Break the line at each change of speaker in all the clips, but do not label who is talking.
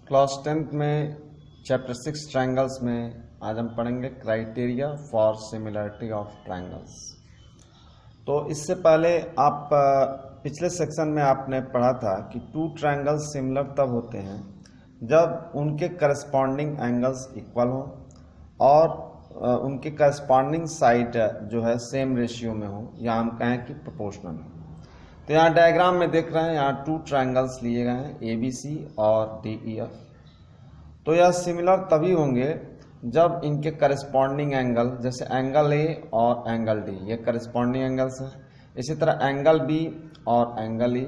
Class 10th में chapter 6 triangles में आज हम पढ़ेंगे criteria for similarity of triangles. तो इससे पहले आप पिछले सेक्शन में आपने पढ़ा था कि टू ट्रायंगल्स सिमिलर तब होते हैं जब उनके करस्पॉन्डिंग एंगल्स इक्वल हो और उनके करस्पॉन्डिंग साइड जो है सेम रेशियो में हो या हम कहें कि प्रोपोर्शनल हो। तो यहाँ डायग्राम में देख रहे हैं, यहाँ टू ट्रायंगल्स लिए गए हैं ABC और DEF। तो यह सिमिलर तभी होंगे जब इनके करस्पॉन्डिंग एंगल, जैसे एंगल A और एंगल D ये करस्पॉन्डिंग एंगल्स हैं। इसी तरह एंगल B और एंगल E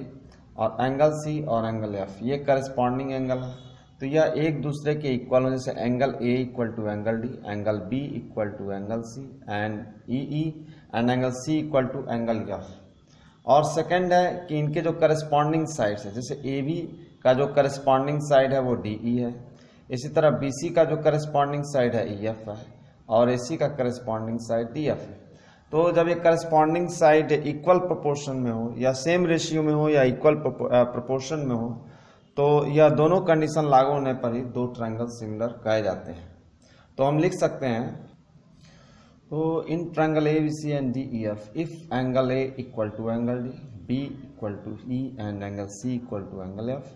और एंगल C और एंगल F ये करस्पॉन्डिंग एंगल है। तो यह एक दूसरे के इक्वल हो, जैसे angle A equal to angle D, angle B equal to angle C and EE and angle C equal to angle F। और सेकंड है कि इनके जो करस्पॉन्डिंग साइड्स है, जैसे AB का जो करस्पॉन्डिंग साइड है वो DE है, इसी तरह BC का जो करस्पॉन्डिंग साइड है EF है और AC का करस्पॉन्डिंग साइड DF है। तो जब ये करस्पॉन्डिंग साइड इक्वल प्रोपोर्शन में हो या सेम रेशियो में हो या इक्वल प्रोपोर्शन में हो तो यह दोनों कंडीशन लागू होने पर ही दो ट्रायंगल सिमिलर कहे जाते हैं। तो हम लिख सकते हैं, तो in triangle ABC and DEF, if angle A equal to angle D, B equal to E and angle C equal to angle F,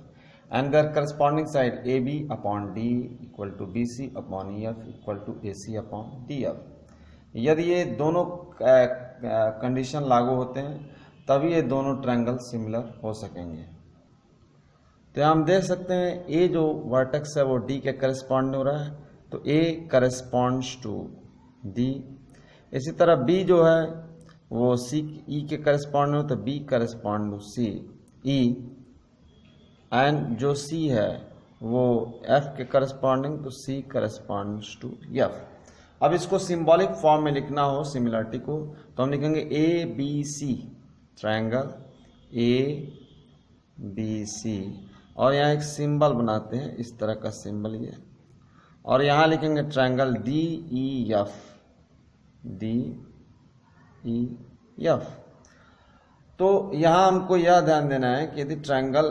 and their corresponding side AB upon D equal to BC upon EF equal to AC upon DF, यदि ये दोनों condition लागू होते हैं तभी ये दोनों triangle similar हो सकेंगे। तो हम देख सकते हैं A जो वर्टेक्स है वो D के करस्पॉन्ड हो रहा है, तो A करस्पॉन्ड्स टू D। इसी तरह B जो है वो C E के करस्पॉन्ड हो, तो B correspond to C E and जो C है वो F के करस्पॉन्डिंग, तो C करस्पॉन्ड्स टू F। अब इसको सिंबॉलिक फॉर्म में लिखना हो सिमिलरिटी को तो हम लिखेंगे ABC ट्रायंगल ABC और यहाँ एक सिंबल बनाते हैं, इस तरह का सिंबल ये, और यहाँ लिखेंगे ट्रायंगल DEF DEF। तो यहाँ हमको यह ध्यान देना है कि यदि ट्रायंगल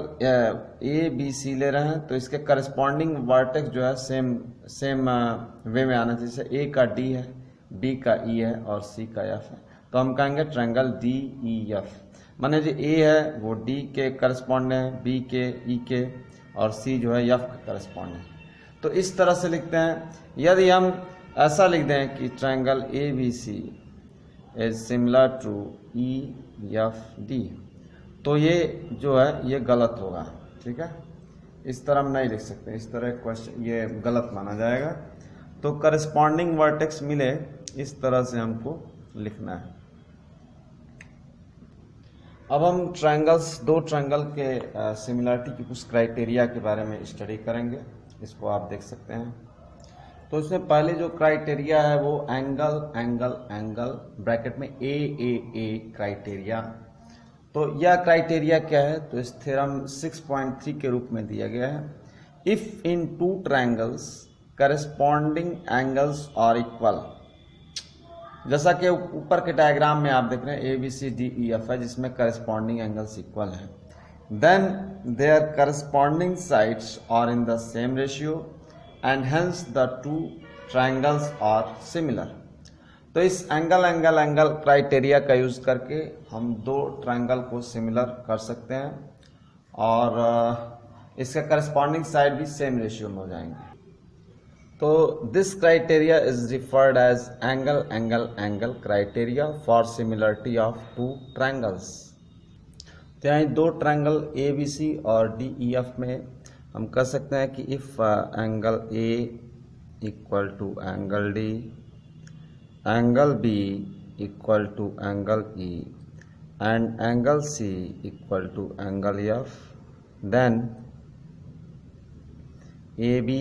ABC ले रहे हैं तो इसके करस्पॉन्डिंग वर्टेक्स जो है सेम वे में आना चाहिए। जैसे A का D है, B का E है और C का F है, तो हम कहेंगे ट्रायंगल DEF। माने जो A है वो D के करस्पॉन्ड है, B के E के और C जो है F के करस्पॉन्ड है। तो इस तरह से लिखते हैं। यदि हम ऐसा लिख दें कि triangle ABC is similar to EFD, तो ये जो है ये गलत होगा, ठीक है। इस तरह हम नहीं लिख सकते, इस तरह क्वेश्चन ये गलत माना जाएगा। तो करस्पॉन्डिंग वर्टेक्स मिले इस तरह से हमको लिखना है। अब हम दो ट्रायंगल के सिमिलरिटी की कुछ क्राइटेरिया के बारे में स्टडी करेंगे, इसको आप देख सकते हैं। तो इसमें पहले जो क्राइटेरिया है वो एंगल ब्रैकेट में AAA क्राइटेरिया। तो यह क्राइटेरिया क्या है, तो इस थ्योरम 6.3 के रूप में दिया गया है। If in two triangles corresponding angles are equal, जैसा कि ऊपर के डायग्राम में आप देख रहे हैं ABCDEF है जिसमें करस्पॉन्डिंग एंगल्स इक्वल है, then their corresponding sides are in the same ratio and hence the two triangles are similar। तो इस एंगल क्राइटेरिया का यूज करके हम दो ट्रायंगल को सिमिलर कर सकते हैं और इसका करस्पॉन्डिंग साइड भी सेम रेशियो में हो जाएंगे। तो this criteria is referred as angle criteria for similarity of two triangles. तो यहाँ दो ट्रायंगल ABC और DEF में हम कह सकते हैं कि if angle A equal to angle D, angle B equal to angle E and angle C equal to angle F, then AB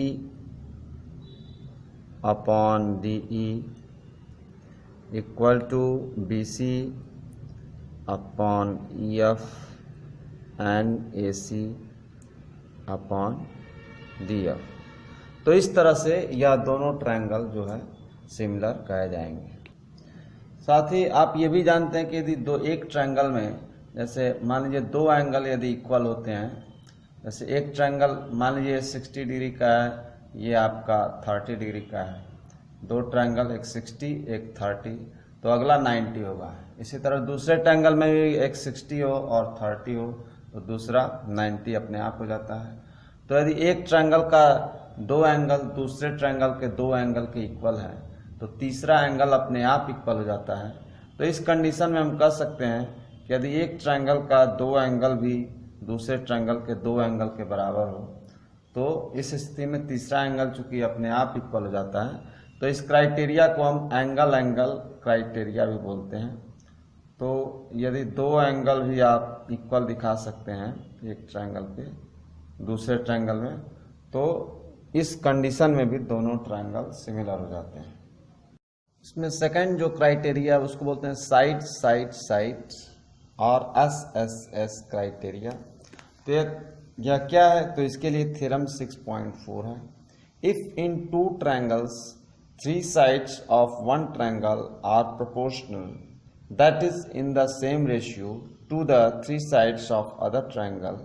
upon DE equal to BC upon EF and AC upon DF। तो इस तरह से यह दोनों triangle जो है similar कहे जाएंगे। साथ ही आप ये भी जानते हैं कि यदि एक ट्रायंगल में, जैसे मान लीजिए दो एंगल यदि इक्वल होते हैं जैसे एक ट्रायंगल मान लीजिए 60 डिग्री का है, ये आपका 30 डिग्री का है, दो ट्रायंगल, एक 60 एक 30, तो अगला 90 होगा। इसी तरह दूसरे ट्रायंगल में भी एक 60 हो और 30 हो तो दूसरा 90 अपने आप हो जाता है। तो यदि एक ट्रायंगल का दो एंगल दूसरे ट्रायंगल के दो एंगल के इक्वल है तो तीसरा एंगल अपने आप इक्वल हो जाता है। तो इस कंडीशन में हम कह सकते हैं कि यदि एक ट्रायंगल का दो एंगल भी दूसरे ट्रायंगल के दो एंगल के बराबर हो तो इस स्थिति में तीसरा एंगल चूंकि अपने आप इक्वल हो जाता है, तो इस क्राइटेरिया को हम एंगल एंगल क्राइटेरिया भी बोलते हैं। तो यदि दो एंगल भी आप इक्वल दिखा सकते हैं एक ट्रायंगल के दूसरे ट्रायंगल में, तो इस कंडीशन में भी दोनों ट्रायंगल सिमिलर हो जाते हैं। इसमें सेकंड जो क्राइटेरिया है उसको बोलते हैं साइड साइड साइड और SSS क्राइटेरिया। तो यह क्या है? तो इसके लिए थ्योरम 6.4 है। If in two triangles three sides of one triangle are proportional, that is in the same ratio to the three sides of other triangle,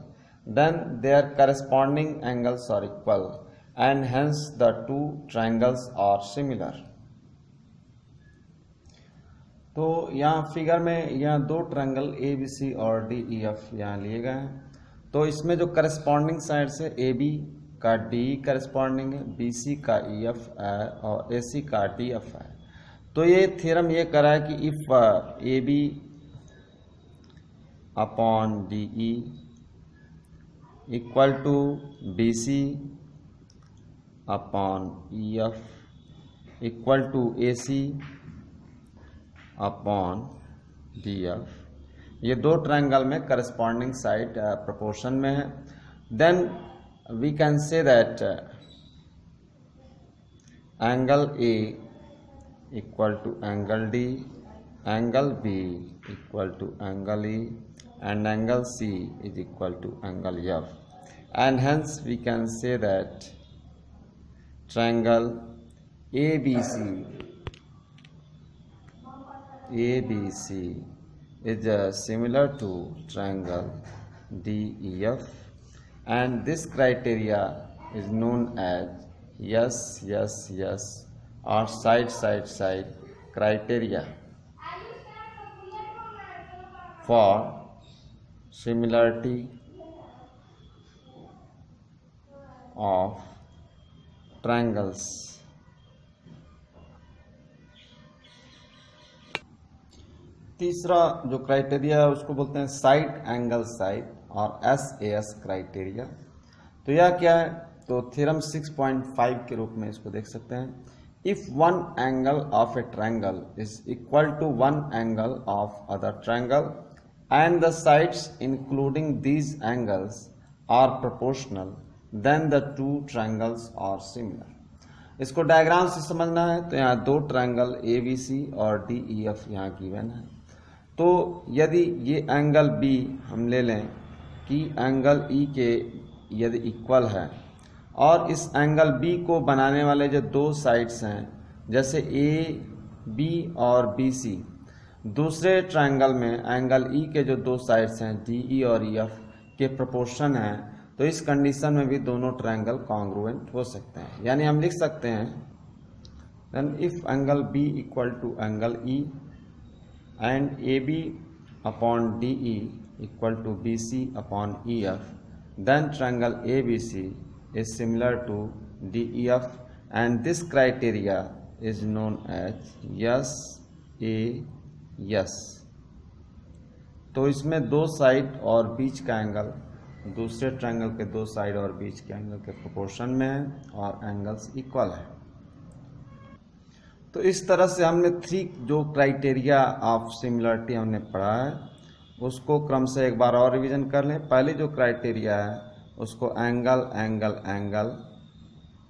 then their corresponding angles are equal and hence the two triangles are similar। तो यहाँ figure में यहाँ दो triangle ABC और DEF यहाँ लिए गए हैं। तो इसमें जो करस्पॉन्डिंग साइड्स है AB का DE करस्पॉन्डिंग है, BC का EF है और AC का DF है। तो ये थ्योरम ये कह रहा है कि if AB upon DE equal to BC upon EF equal to AC upon DF, ये दो ट्रायंगल में करस्पॉन्डिंग साइड प्रोपोर्शन में है, then we can say that angle A equal to angle D, angle B equal to angle E and angle C is equal to angle F, and hence we can say that triangle ABC is similar to triangle DEF, and this criteria is known as yes or side criteria for similarity of triangles। तीसरा जो criteria है उसको बोलते हैं side angle side और SAS criteria. तो यह क्या है? तो थ्योरम 6.5 के रूप में इसको देख सकते हैं। If one angle of a triangle is equal to one angle of other triangle and the sides including these angles are proportional, then the two triangles are similar। इसको डायग्राम से समझना है तो यहाँ दो ट्रायंगल ABC और DEF यहाँ given है। तो यदि ये एंगल B हम ले लें कि एंगल E के यदि इक्वल है और इस एंगल B को बनाने वाले जो दो साइड्स हैं जैसे AB और BC, दूसरे ट्रायंगल में एंगल E के जो दो साइड्स हैं DE और EF के प्रोपोर्शन हैं, तो इस कंडीशन में भी दोनों ट्रायंगल कॉन्ग्रुएंट हो सकते हैं। यानी हम लिख सकते हैं then if angle B equal to angle E and AB upon DE equal to BC upon EF, then triangle ABC is similar to DEF and this criteria is known as yes. तो इसमें दो side और बीच का angle दूसरे triangle के दो side और बीच के एंगल के प्रोपोर्शन में है और एंगल्स इक्वल है। तो इस तरह से हमने थ्री जो क्राइटेरिया ऑफ सिमिलरिटी हमने पढ़ा है उसको क्रम से एक बार और रिवीजन कर लें। पहले जो क्राइटेरिया है उसको एंगल एंगल एंगल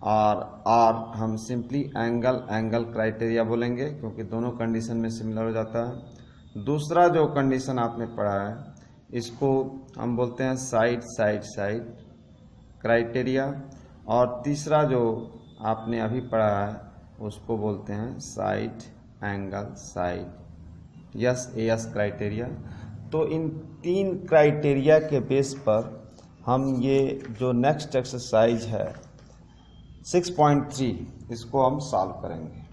और हम सिंपली एंगल एंगल क्राइटेरिया बोलेंगे क्योंकि दोनों कंडीशन में सिमिलर हो जाता है। दूसरा जो कंडीशन आपने पढ़ा है इसको हम बोलते हैं साइड साइड साइड क्राइटेरिया, और तीसरा जो आपने अभी पढ़ा है उसको बोलते हैं side angle side yes criteria. तो इन तीन क्राइटेरिया के बेस पर हम ये जो नेक्स्ट एक्सरसाइज है 6.3 इसको हम सॉल्व करेंगे।